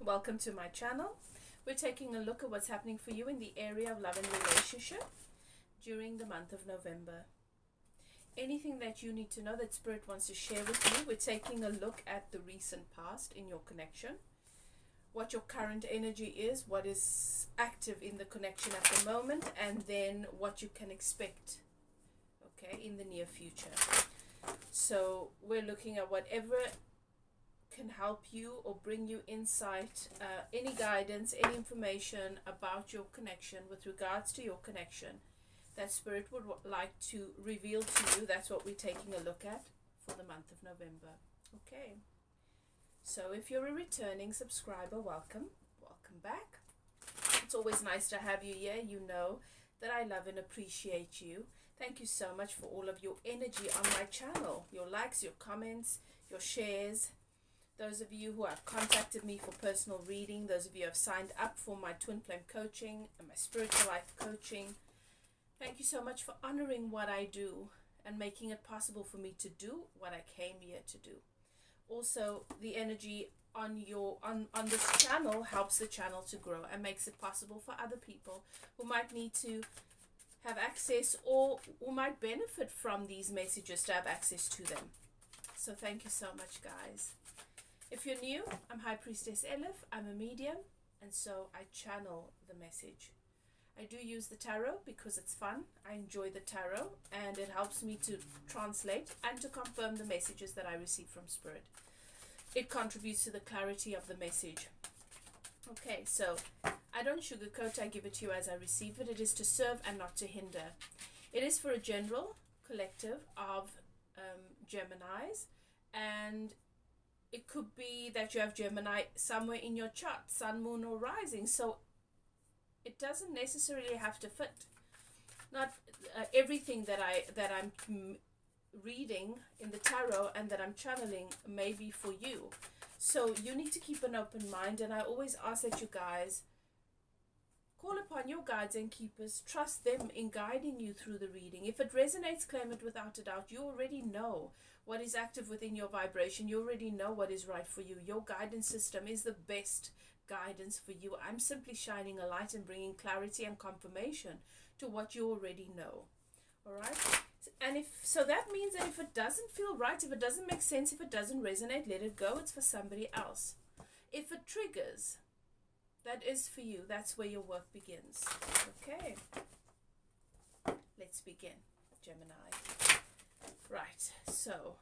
Welcome to my channel. We're taking a look at what's happening for you in the area of love and relationship during the month of November. Anything that you need to know that Spirit wants to share with you, we're taking a look at the recent past in your connection, what your current energy is, what is active in the connection at the moment, and then what you can expect, okay, in the near future. So we're looking at whatever can help you or bring you insight, any guidance, any information about your connection with regards to your connection that Spirit would like to reveal to you. That's what we're taking a look at for the month of November. Okay, so if you're a returning subscriber, welcome back. It's always nice to have you here. You know that I love and appreciate you. Thank you so much for all of your energy on my channel, your likes, your comments, your shares. Those of you who have contacted me for personal reading, those of you who have signed up for my twin flame coaching and my spiritual life coaching, thank you so much for honoring what I do and making it possible for me to do what I came here to do. Also, the energy on this channel helps the channel to grow and makes it possible for other people who might need to have access or who might benefit from these messages to have access to them. So thank you so much, guys. If you're new, I'm High Priestess Elif. I'm a medium, and so I channel the message. I do use the tarot because it's fun. I enjoy the tarot, and it helps me to translate and to confirm the messages that I receive from Spirit. It contributes to the clarity of the message. Okay, so I don't sugarcoat, I give it to you as I receive it. It is to serve and not to hinder. It is for a general collective of Geminis, and it could be that you have Gemini somewhere in your chart, sun, moon, or rising. So it doesn't necessarily have to fit. Not everything that I'm reading in the tarot and that I'm channeling may be for you. So you need to keep an open mind. And I always ask that you guys call upon your guides and keepers. Trust them in guiding you through the reading. If it resonates, claim it without a doubt. You already know what is active within your vibration. You already know what is right for you. Your guidance system is the best guidance for you. I'm simply shining a light and bringing clarity and confirmation to what you already know. All right? And so that means that if it doesn't feel right, if it doesn't make sense, if it doesn't resonate, let it go. It's for somebody else. If it triggers, that is for you. That's where your work begins. Okay. Let's begin, Gemini. Right, so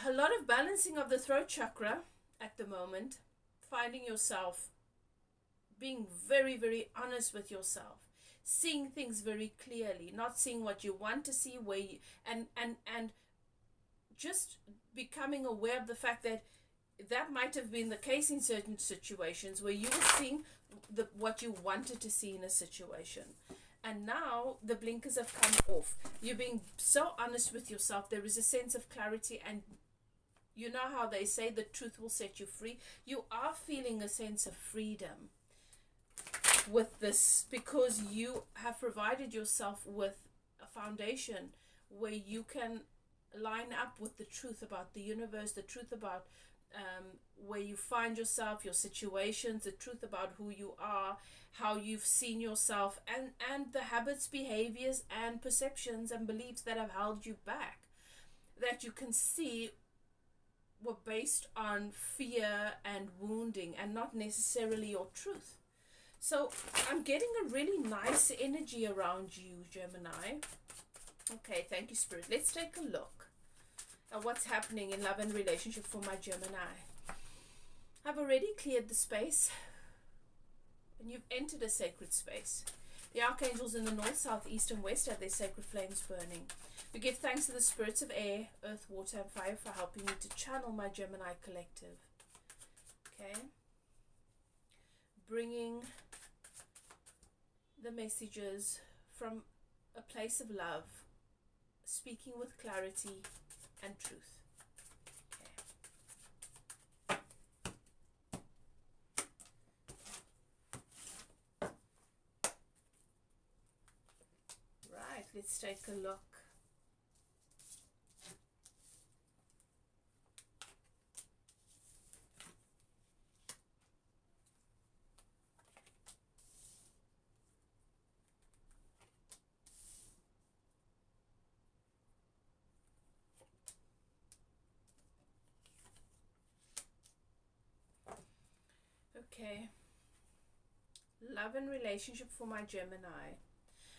a lot of balancing of the throat chakra at the moment, finding yourself being very, very honest with yourself, seeing things very clearly, not seeing what you want to see, where you, and just becoming aware of the fact that that might have been the case in certain situations where you were seeing what you wanted to see in a situation. And now the blinkers have come off. You're being so honest with yourself. There is a sense of clarity, and you know how they say the truth will set you free. You are feeling a sense of freedom with this because you have provided yourself with a foundation where you can line up with the truth about the universe, the truth about where you find yourself, your situations, the truth about who you are, how you've seen yourself, and the habits, behaviors, and perceptions and beliefs that have held you back, that you can see were based on fear and wounding and not necessarily your truth. So I'm getting a really nice energy around you, Gemini. Okay, thank you, Spirit. Let's take a look at what's happening in love and relationship for my Gemini. I've already cleared the space, and you've entered a sacred space. The archangels in the north, south, east, and west have their sacred flames burning. We give thanks to the spirits of air, earth, water, and fire for helping me to channel my Gemini collective. Okay? Bringing the messages from a place of love, speaking with clarity and truth. Right, let's take a look. Okay. Love and relationship for my Gemini.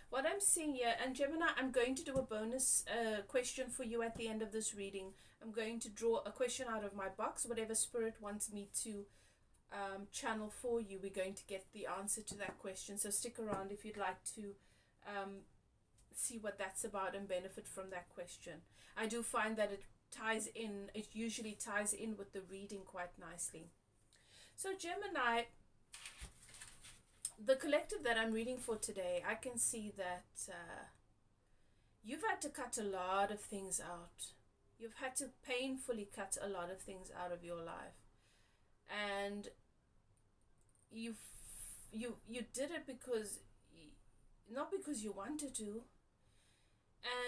What I'm seeing here, and Gemini, I'm going to do a bonus question for you at the end of this reading. I'm going to draw a question out of my box, whatever Spirit wants me to channel for you. We're going to get the answer to that question. So stick around if you'd like to see what that's about and benefit from that question. I do find that it usually ties in with the reading quite nicely. So Gemini, the collective that I'm reading for today, I can see that you've had to cut a lot of things out. You've had to painfully cut a lot of things out of your life. And you did it not because you wanted to.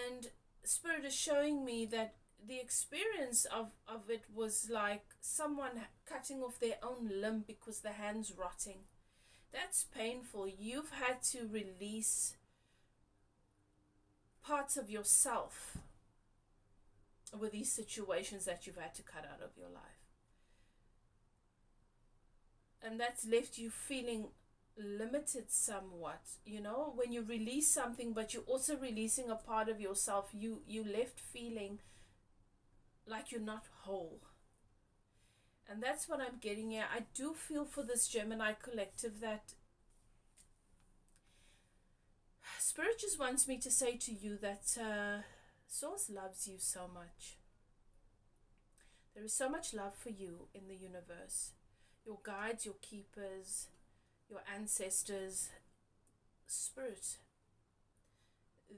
And Spirit is showing me that the experience of it was like someone cutting off their own limb because the hand's rotting. That's painful. You've had to release parts of yourself with these situations that you've had to cut out of your life. And that's left you feeling limited somewhat. You know, when you release something, but you're also releasing a part of yourself, you left feeling like you're not whole. And that's what I'm getting here. I do feel for this Gemini collective that Spirit just wants me to say to you that Source loves you so much. There is so much love for you in the universe. Your guides, your keepers, your ancestors, Spirit.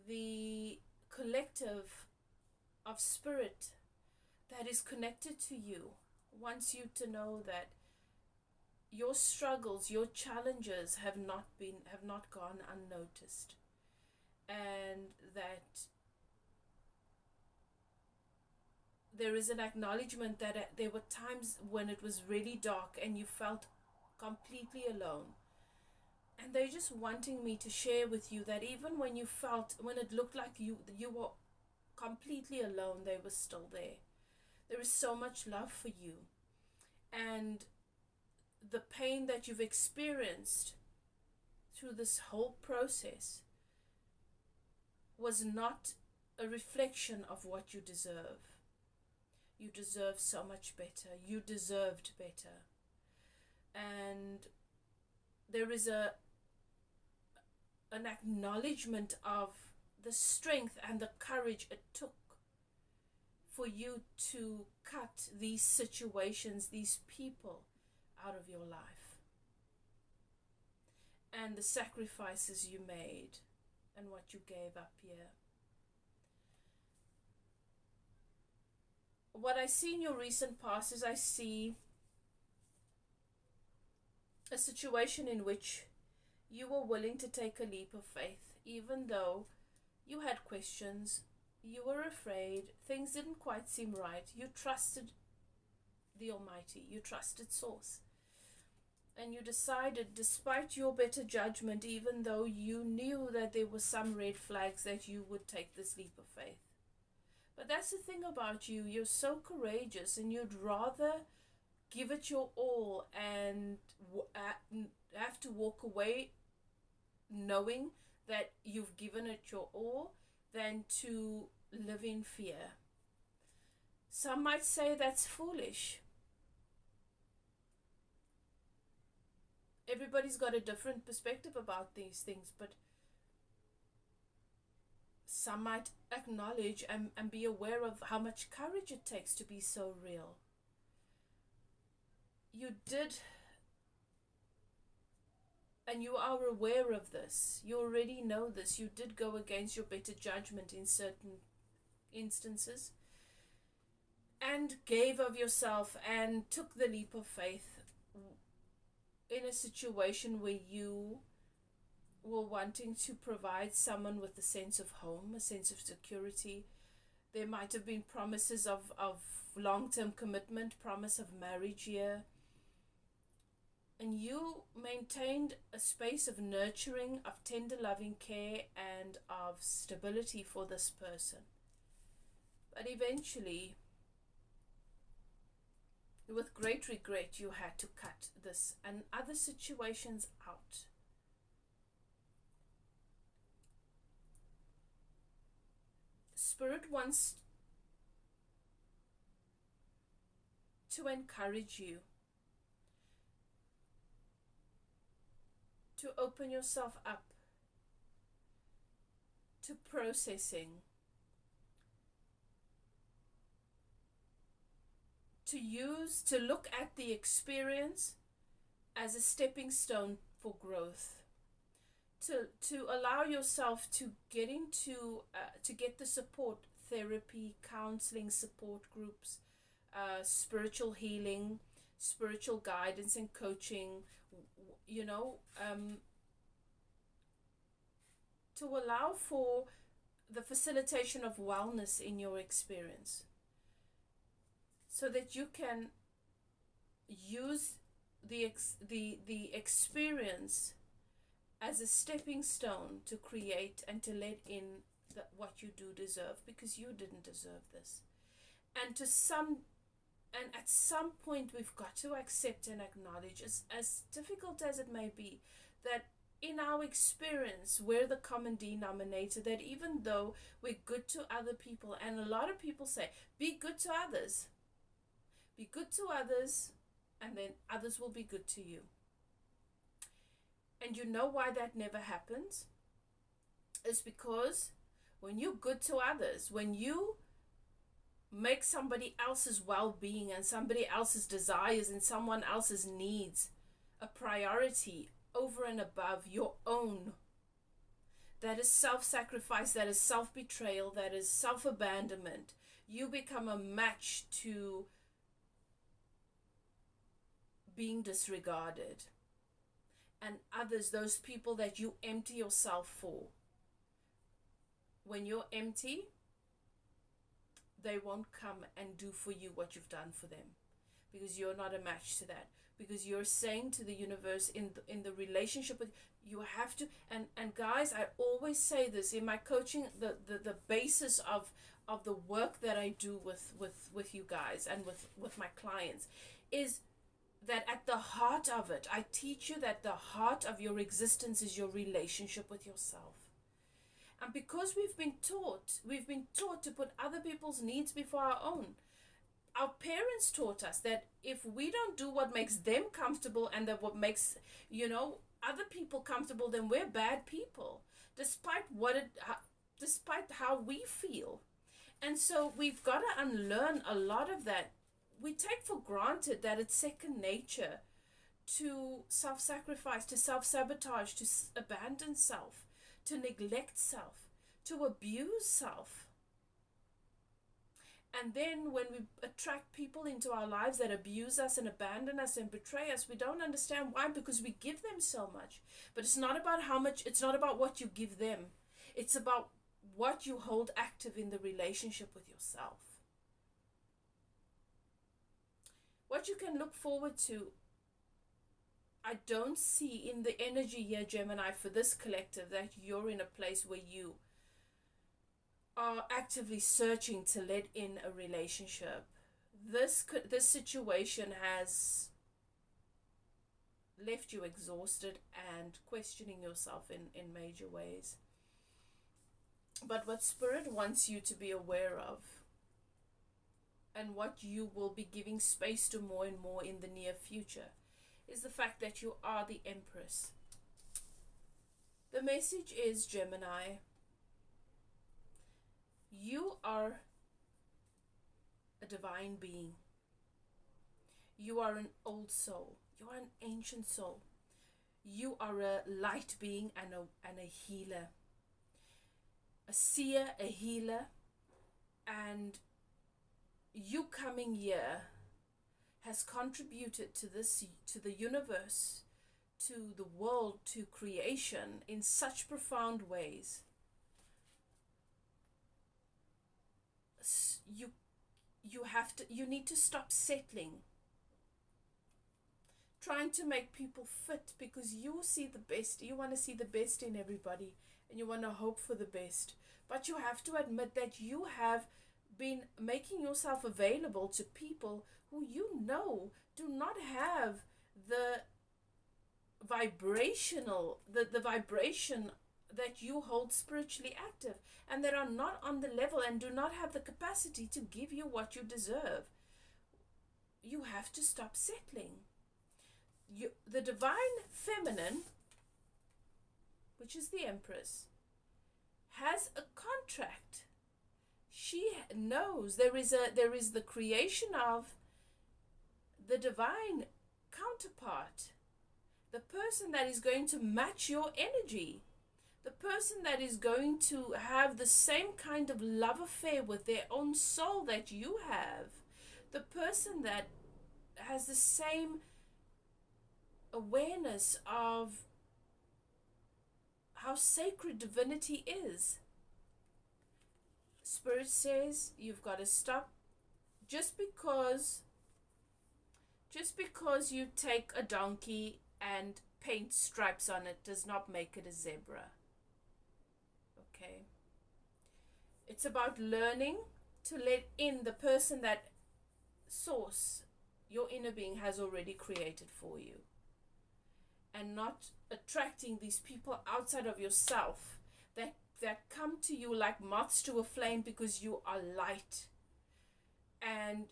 The collective of Spirit that is connected to you wants you to know that your struggles, your challenges have not gone unnoticed, and that there is an acknowledgement that there were times when it was really dark and you felt completely alone, and they're just wanting me to share with you that even when it looked like you were completely alone, they were still there. There is so much love for you. And the pain that you've experienced through this whole process was not a reflection of what you deserve. You deserve so much better. You deserved better. And there is an acknowledgement of the strength and the courage it took for you to cut these situations, these people out of your life, and the sacrifices you made and what you gave up here. What I see in your recent past is I see a situation in which you were willing to take a leap of faith, even though you had questions. You were afraid, things didn't quite seem right. You trusted the Almighty, you trusted Source. And you decided, despite your better judgment, even though you knew that there were some red flags, that you would take this leap of faith. But that's the thing about you, you're so courageous, and you'd rather give it your all and have to walk away knowing that you've given it your all than to live in fear. Some might say that's foolish. Everybody's got a different perspective about these things, but some might acknowledge and be aware of how much courage it takes to be so real. You did, and you are aware of this. You already know this. You did go against your better judgment in certain instances and gave of yourself and took the leap of faith in a situation where you were wanting to provide someone with a sense of home, a sense of security. There might have been promises of long-term commitment, promise of marriage here. And you maintained a space of nurturing, of tender loving care, and of stability for this person. But eventually, with great regret, you had to cut this and other situations out. Spirit wants to encourage you to open yourself up to processing, to look at the experience as a stepping stone for growth, to allow yourself to get into to get the support, therapy, counseling, support groups, spiritual healing, spiritual guidance and coaching, to allow for the facilitation of wellness in your experience, so that you can use the experience as a stepping stone to create and to let in what you do deserve, because you didn't deserve this. And at some point we've got to accept and acknowledge, as difficult as it may be, that in our experience we're the common denominator, that even though we're good to other people, and a lot of people say, be good to others, be good to others, and then others will be good to you. And you know why that never happens? It's because when you're good to others, when you make somebody else's well-being and somebody else's desires and someone else's needs a priority over and above your own, that is self-sacrifice, that is self-betrayal, that is self-abandonment. You become a match to being disregarded. And others, those people that you empty yourself for, when you're empty, they won't come and do for you what you've done for them, because you're not a match to that. Because you're saying to the universe, in the relationship with, you have to, and guys, I always say this in my coaching, the basis of the work that I do with you guys and with my clients is that at the heart of it, I teach you that the heart of your existence is your relationship with yourself. And because we've been taught to put other people's needs before our own. Our parents taught us that if we don't do what makes them comfortable and that what makes, other people comfortable, then we're bad people, despite how we feel. And so we've got to unlearn a lot of that. We take for granted that it's second nature to self-sacrifice, to self-sabotage, to abandon self, to neglect self, to abuse self. And then when we attract people into our lives that abuse us and abandon us and betray us, we don't understand why, because we give them so much. But it's not about how much, it's not about what you give them. It's about what you hold active in the relationship with yourself. What you can look forward to, I don't see in the energy here, Gemini, for this collective, that you're in a place where you are actively searching to let in a relationship. This situation has left you exhausted and questioning yourself in major ways. But what Spirit wants you to be aware of, and what you will be giving space to more and more in the near future, is the fact that you are the Empress. The message is, Gemini, you are a divine being. You are an old soul. You are an ancient soul. You are a light being and a healer. A seer, a healer. And you coming here has contributed to the universe, to the world, to creation in such profound ways. You need to stop settling, trying to make people fit, because you see the best. You want to see the best in everybody and you want to hope for the best. But you have to admit that you have been making yourself available to people who you know do not have the the vibration that you hold spiritually active, and that are not on the level and do not have the capacity to give you what you deserve. You have to stop settling. The divine feminine, which is the Empress, has a contract. She knows there is the creation of the divine counterpart, the person that is going to match your energy, the person that is going to have the same kind of love affair with their own soul that you have, the person that has the same awareness of how sacred divinity is. Spirit says you've got to stop. Just because you take a donkey and paint stripes on it does not make it a zebra. Okay? It's about learning to let in the person that source your inner being has already created for you, and not attracting these people outside of yourself that come to you like moths to a flame because you are light, and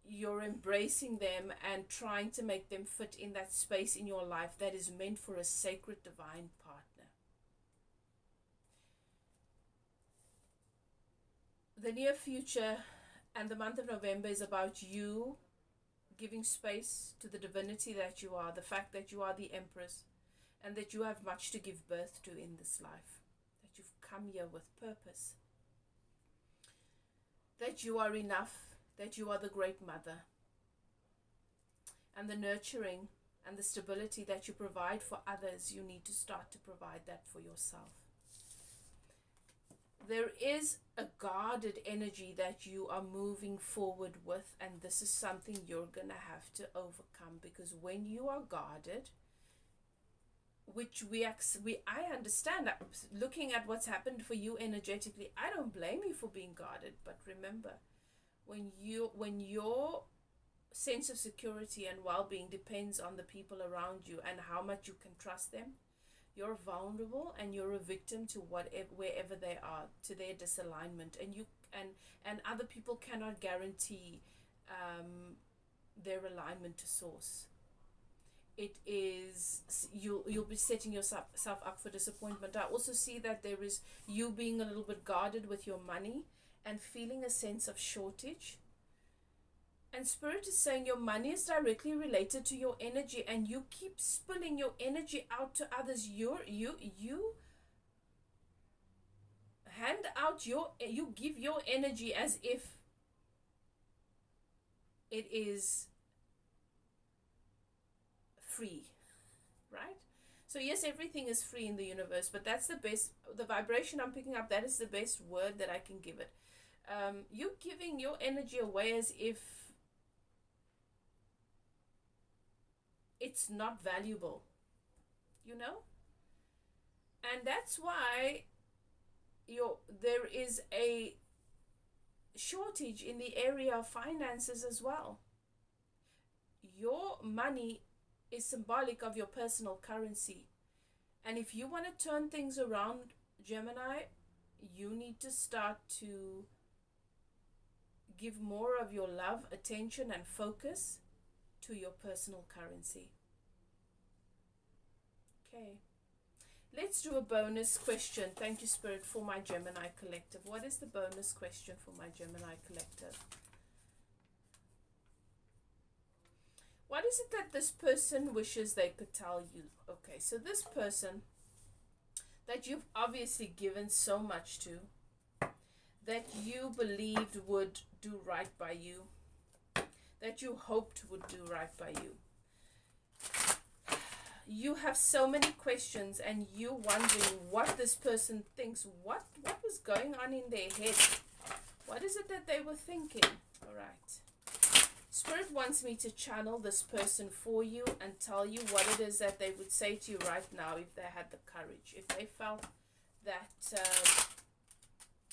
you're embracing them and trying to make them fit in that space in your life that is meant for a sacred divine partner. The near future and the month of November is about you giving space to the divinity that you are, the fact that you are the Empress, and that you have much to give birth to in this life, that you've come here with purpose, that you are enough, that you are the great mother, and the nurturing and the stability that you provide for others, you need to start to provide that for yourself. There is a guarded energy that you are moving forward with, and this is something you're going to have to overcome, because when you are guarded, which I understand, looking at what's happened for you energetically, I don't blame you for being guarded. But remember, when your sense of security and well-being depends on the people around you and how much you can trust them, you're vulnerable and you're a victim to wherever they are, to their disalignment, and other people cannot guarantee their alignment to source. It is, you'll be setting yourself up for disappointment. I also see that there is you being a little bit guarded with your money and feeling a sense of shortage. And Spirit is saying your money is directly related to your energy, and you keep spilling your energy out to others. You hand out you give your energy as if it is free, right? So yes, everything is free in the universe, but that's the vibration I'm picking up. That is the best word that I can give it. You giving your energy away as if it's not valuable, and that's why there is a shortage in the area of finances as well. Your money is symbolic of your personal currency, and if you want to turn things around, Gemini, you need to start to give more of your love, attention, and focus to your personal currency. Okay, let's do a bonus question. Thank you, Spirit, for my Gemini collective. What is the bonus question for my Gemini collective? What is it that this person wishes they could tell you? Okay, so this person that you've obviously given so much to, that you believed would do right by you, that you hoped would do right by you. You have so many questions, and you wondering what this person thinks. What was going on in their head? What is it that they were thinking? All right. Spirit wants me to channel this person for you and tell you what it is that they would say to you right now if they had the courage, if they felt that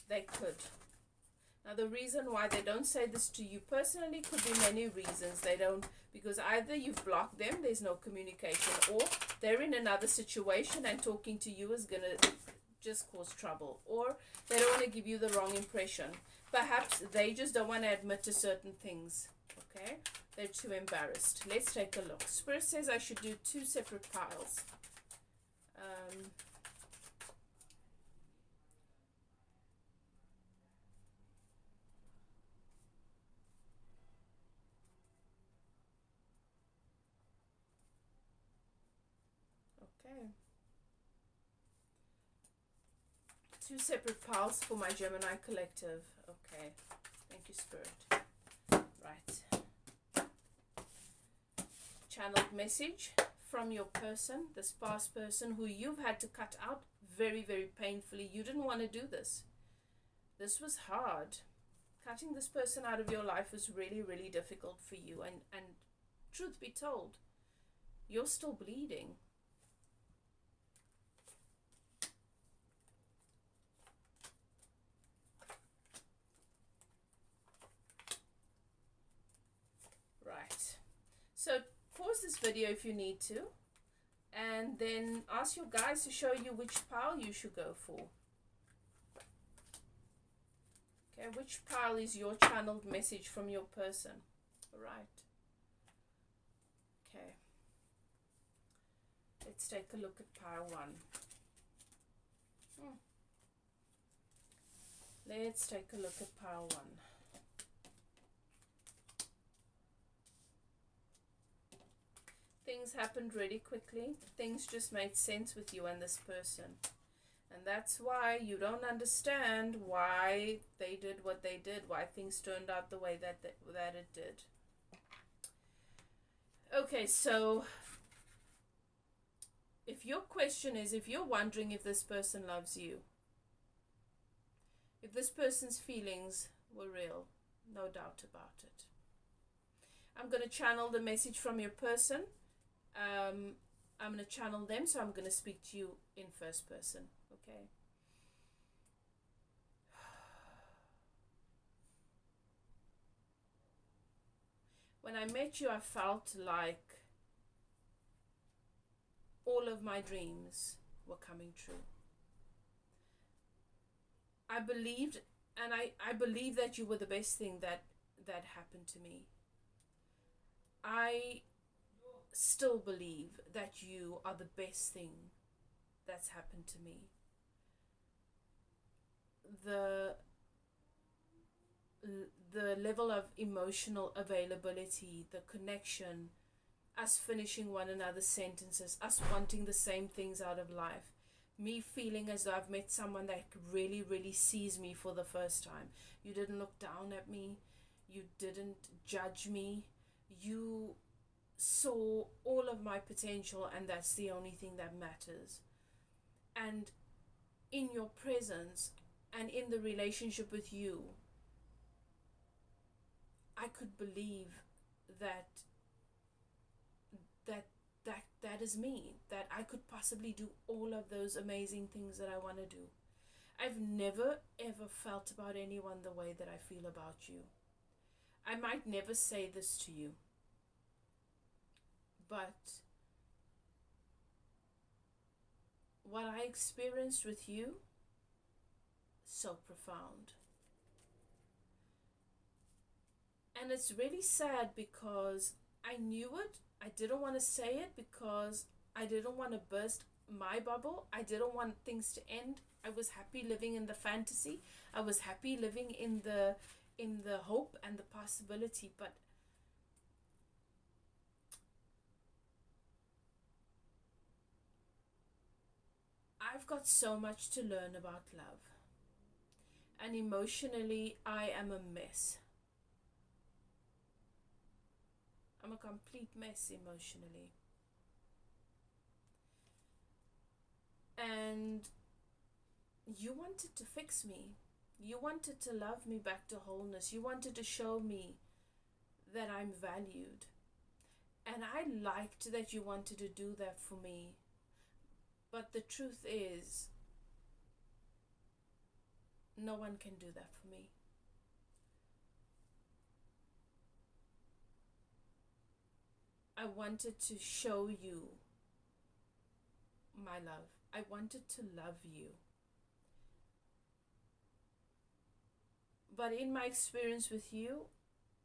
they could. Now, the reason why they don't say this to you personally could be many reasons. They don't, because either you've blocked them, there's no communication, or they're in another situation and talking to you is going to just cause trouble, or they don't want to give you the wrong impression. Perhaps they just don't want to admit to certain things, okay? They're too embarrassed. Let's take a look. Spirit says I should do 2 separate piles. Okay. 2 separate piles for my Gemini collective. Okay. Thank you, Spirit. Right. Channeled message from your person, this past person who you've had to cut out very, very painfully. You didn't want to do this. This was hard. Cutting this person out of your life was really, really difficult for you. And truth be told, you're still bleeding. Right. So pause this video if you need to, and then ask your guides to show you which pile you should go for. Okay, which pile is your channeled message from your person? All right. Okay. Let's take a look at pile 1. Let's take a look at pile 1. Things happened really quickly. Things just made sense with you and this person. And that's why you don't understand why they did what they did, why things turned out the way that it did. Okay, so if your question is, if you're wondering if this person loves you, if this person's feelings were real, no doubt about it. I'm going to channel the message from your person. I'm going to channel them, so I'm going to speak to you in first person, okay? When I met you, I felt like all of my dreams were coming true. I believed, and I believe that you were the best thing that happened to me. I still believe that you are the best thing that's happened to me. The level of emotional availability, the connection, us finishing one another's sentences, us wanting the same things out of life, me feeling as though I've met someone that really, really sees me for the first time. You didn't look down at me. You didn't judge me. You saw all of my potential, and that's the only thing that matters. And in your presence and in the relationship with you, I could believe that is me, that I could possibly do all of those amazing things that I want to do. I've never ever felt about anyone the way that I feel about you. I might never say this to you, but what I experienced with you, so profound. And it's really sad because I knew it. I didn't want to say it because I didn't want to burst my bubble. I didn't want things to end. I was happy living in the fantasy. I was happy living in the hope and the possibility. But I've got so much to learn about love. And emotionally, I am a mess. I'm a complete mess emotionally. And you wanted to fix me. You wanted to love me back to wholeness. You wanted to show me that I'm valued. And I liked that you wanted to do that for me. But the truth is, no one can do that for me. I wanted to show you my love. I wanted to love you. But in my experience with you,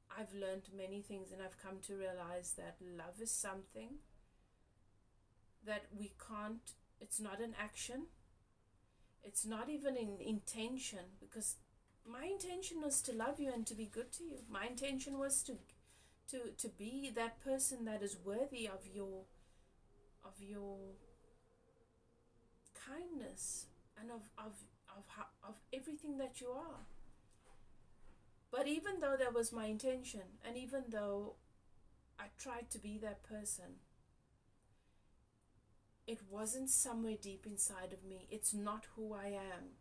I've learned many things, and I've come to realize that love is something that we can't, it's not an action, it's not even an intention, because my intention was to love you and to be good to you. My intention was to be that person that is worthy of your kindness and of everything that you are. But even though that was my intention, and even though I tried to be that person, it wasn't somewhere deep inside of me. It's not who I am.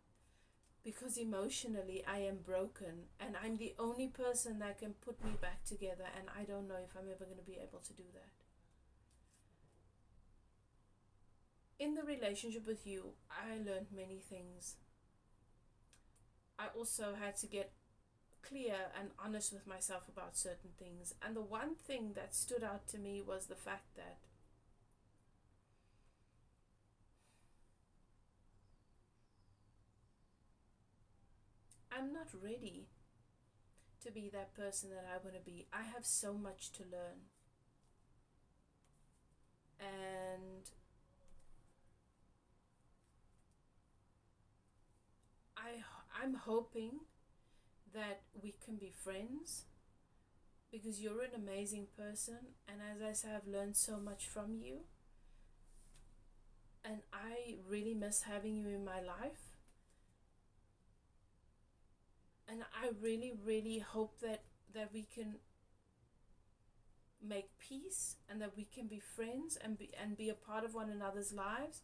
Because emotionally I am broken, and I'm the only person that can put me back together, and I don't know if I'm ever going to be able to do that. In the relationship with you, I learned many things. I also had to get clear and honest with myself about certain things. And the one thing that stood out to me was the fact that I'm not ready to be that person that I want to be. I have so much to learn. And I'm hoping that we can be friends, because you're an amazing person, and as I say, I've learned so much from you, and I really miss having you in my life. And I really, really hope that we can make peace, and that we can be friends and be a part of one another's lives.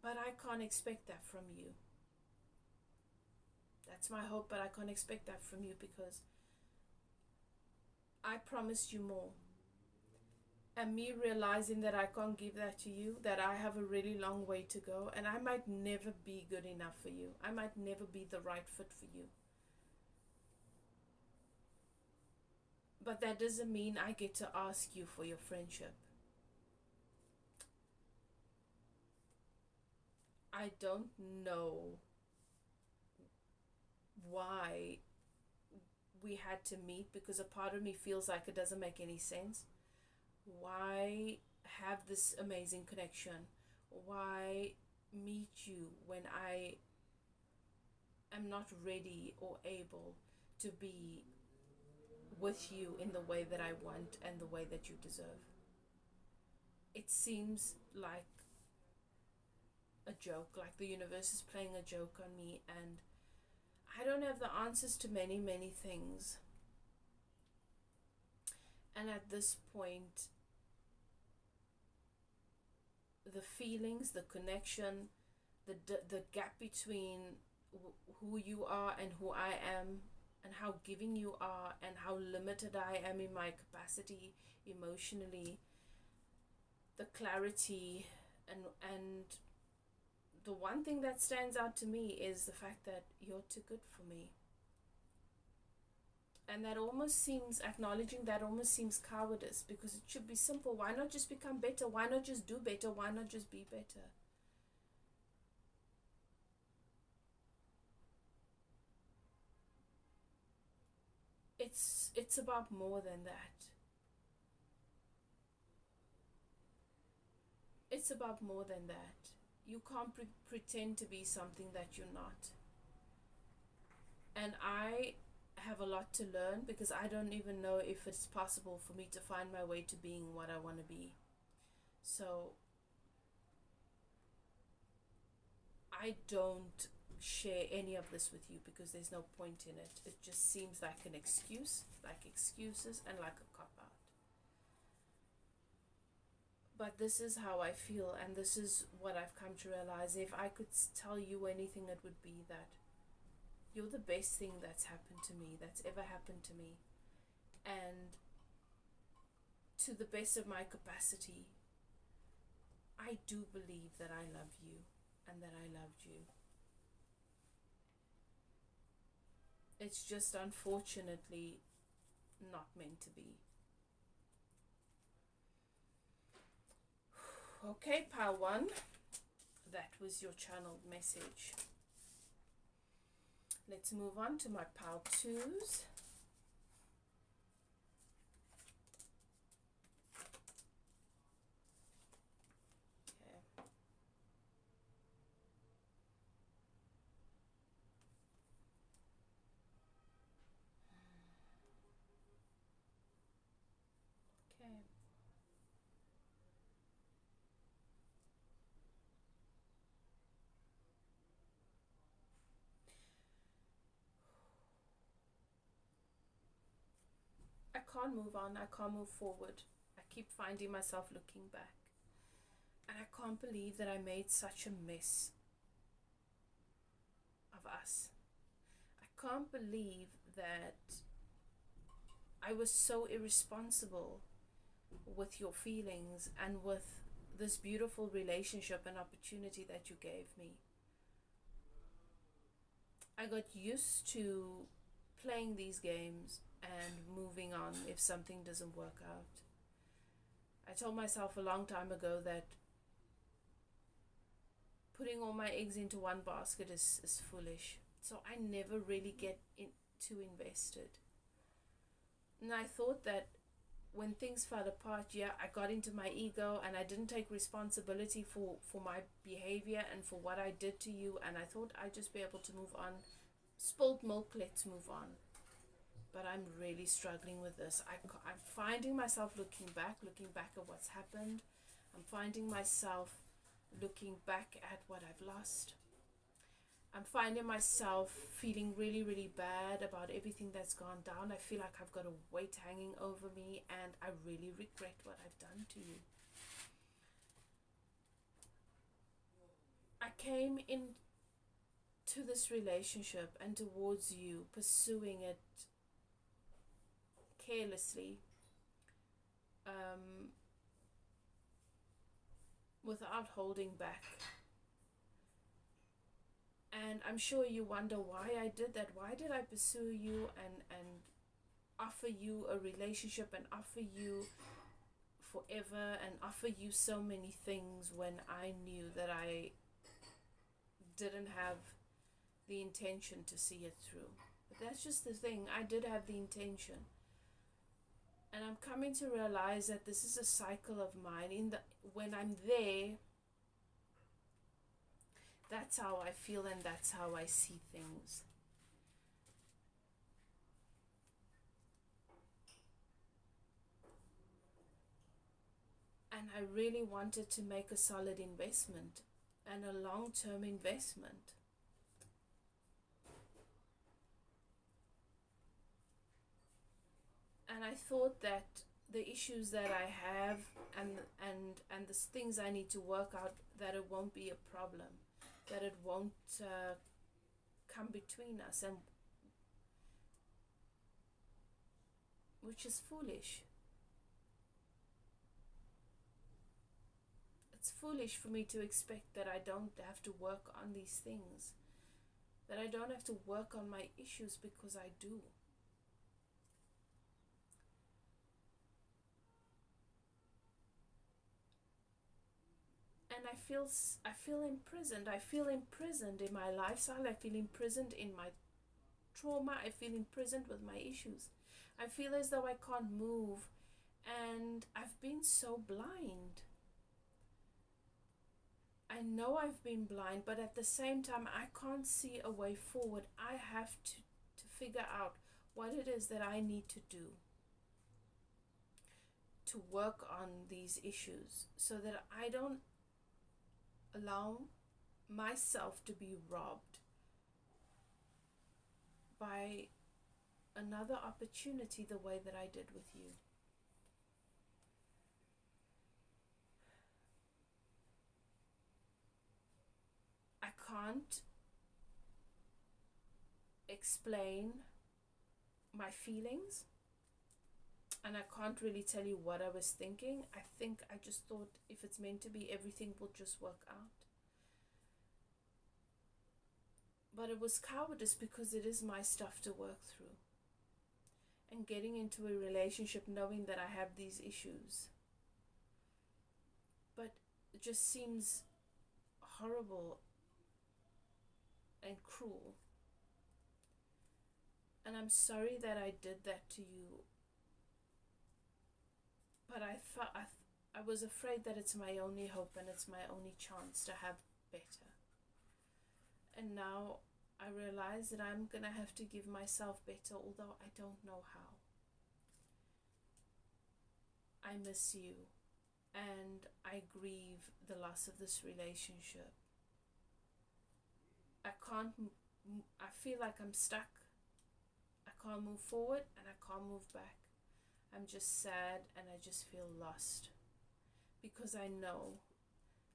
But I can't expect that from you. That's my hope, but I can't expect that from you, because I promised you more. And me realizing that I can't give that to you, that I have a really long way to go, and I might never be good enough for you. I might never be the right fit for you. But that doesn't mean I get to ask you for your friendship. I don't know why we had to meet, because a part of me feels like it doesn't make any sense. Why have this amazing connection? Why meet you when I am not ready or able to be with you in the way that I want and the way that you deserve? It seems like a joke, like the universe is playing a joke on me, and I don't have the answers to many, many things. And at this point, the feelings, the connection, the gap between who you are and who I am, and how giving you are, and how limited I am in my capacity emotionally, the clarity, and the one thing that stands out to me is the fact that you're too good for me. And that almost seems, acknowledging that almost seems cowardice, because it should be simple. Why not just become better? Why not just do better? Why not just be better? It's about more than that. It's about more than that. You can't pretend to be something that you're not. And I have a lot to learn, because I don't even know if it's possible for me to find my way to being what I want to be. So I don't share any of this with you, because there's no point in it. It just seems like an excuse, like excuses, and like a cop-out. But this is how I feel, and this is what I've come to realize. If I could tell you anything, it would be that you're the best thing that's happened to me, that's ever happened to me. And to the best of my capacity, I do believe that I love you, and that I loved you. It's just, unfortunately, not meant to be. Okay, pile 1, that was your channeled message. Let's move on to my pile 2s. Okay. I can't move on. I can't move forward. I keep finding myself looking back. And I can't believe that I made such a mess of us. I can't believe that I was so irresponsible with your feelings and with this beautiful relationship and opportunity that you gave me. I got used to playing these games and moving on if something doesn't work out. I told myself a long time ago that putting all my eggs into one basket is foolish. So I never really get too invested. And I thought that when things fell apart, yeah, I got into my ego and I didn't take responsibility for my behavior and for what I did to you, and I thought I'd just be able to move on. Spilled milk, let's move on. But I'm really struggling with this. I'm finding myself looking back at what's happened. I'm finding myself looking back at what I've lost. I'm finding myself feeling really, really bad about everything that's gone down. I feel like I've got a weight hanging over me, and I really regret what I've done to you. I came into this relationship and towards you, pursuing it carelessly, without holding back. And I'm sure you wonder why I did that. Why did I pursue you and offer you a relationship and offer you forever and offer you so many things when I knew that I didn't have the intention to see it through? But that's just the thing. I did have the intention. And I'm coming to realize that this is a cycle of mine. When I'm there, that's how I feel and that's how I see things. And I really wanted to make a solid investment and a long-term investment. And I thought that the issues that I have and the things I need to work out, that it won't be a problem, that it won't come between us, and which is foolish. It's foolish for me to expect that I don't have to work on these things, that I don't have to work on my issues, because I do. And I feel imprisoned. I feel imprisoned in my lifestyle. I feel imprisoned in my trauma. I feel imprisoned with my issues. I feel as though I can't move, and I've been so blind. I know I've been blind, but at the same time, I can't see a way forward. I have to figure out what it is that I need to do to work on these issues so that I don't allow myself to be robbed by another opportunity the way that I did with you. I can't explain my feelings, and I can't really tell you what I was thinking. I think I just thought, if it's meant to be, everything will just work out. But it was cowardice, because it is my stuff to work through. and getting into a relationship knowing that I have these issues. But it just seems horrible and cruel. And I'm sorry that I did that to you. But I was afraid that it's my only hope and it's my only chance to have better. And now I realize that I'm going to have to give myself better, although I don't know how. I miss you, and I grieve the loss of this relationship. I feel like I'm stuck. I can't move forward and I can't move back. I'm just sad and I just feel lost, because I know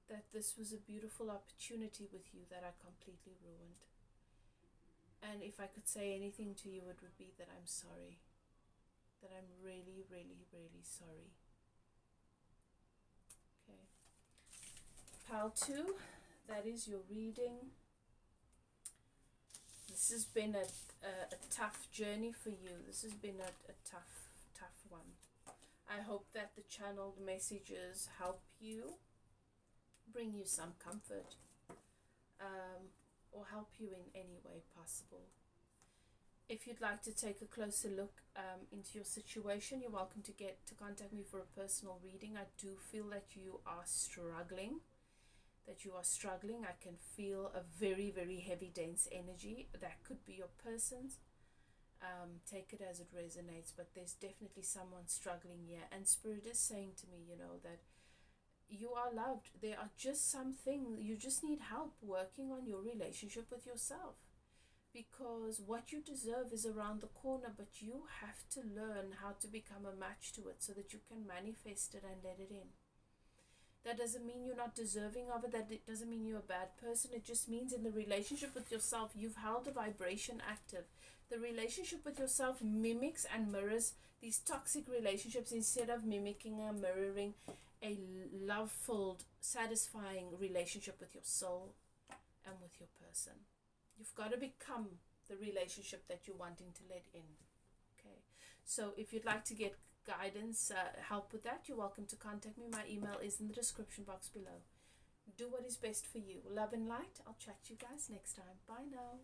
that this was a beautiful opportunity with you that I completely ruined. And if I could say anything to you, it would be that I'm sorry. That I'm really, really, really sorry. Okay. Pile 2, that is your reading. This has been a tough journey for you. This has been a tough one. I hope that the channeled messages help you, bring you some comfort, or help you in any way possible. If you'd like to take a closer look into your situation, you're welcome to contact me for a personal reading. I do feel that you are struggling. I can feel a very, very heavy, dense energy. That could be your person's. Take it as it resonates, but there's definitely someone struggling here. And Spirit is saying to me, that you are loved. There are just some things, you just need help working on your relationship with yourself, because what you deserve is around the corner, but you have to learn how to become a match to it so that you can manifest it and let it in. That doesn't mean you're not deserving of it. That it doesn't mean you're a bad person. It just means in the relationship with yourself, you've held a vibration active. The relationship with yourself mimics and mirrors these toxic relationships instead of mimicking and mirroring a love-filled, satisfying relationship with your soul and with your person. You've got to become the relationship that you're wanting to let in. Okay. So if you'd like to get guidance, help with that, you're welcome to contact me. My email is in the description box below. Do what is best for you. Love and light. I'll chat to you guys next time. Bye now.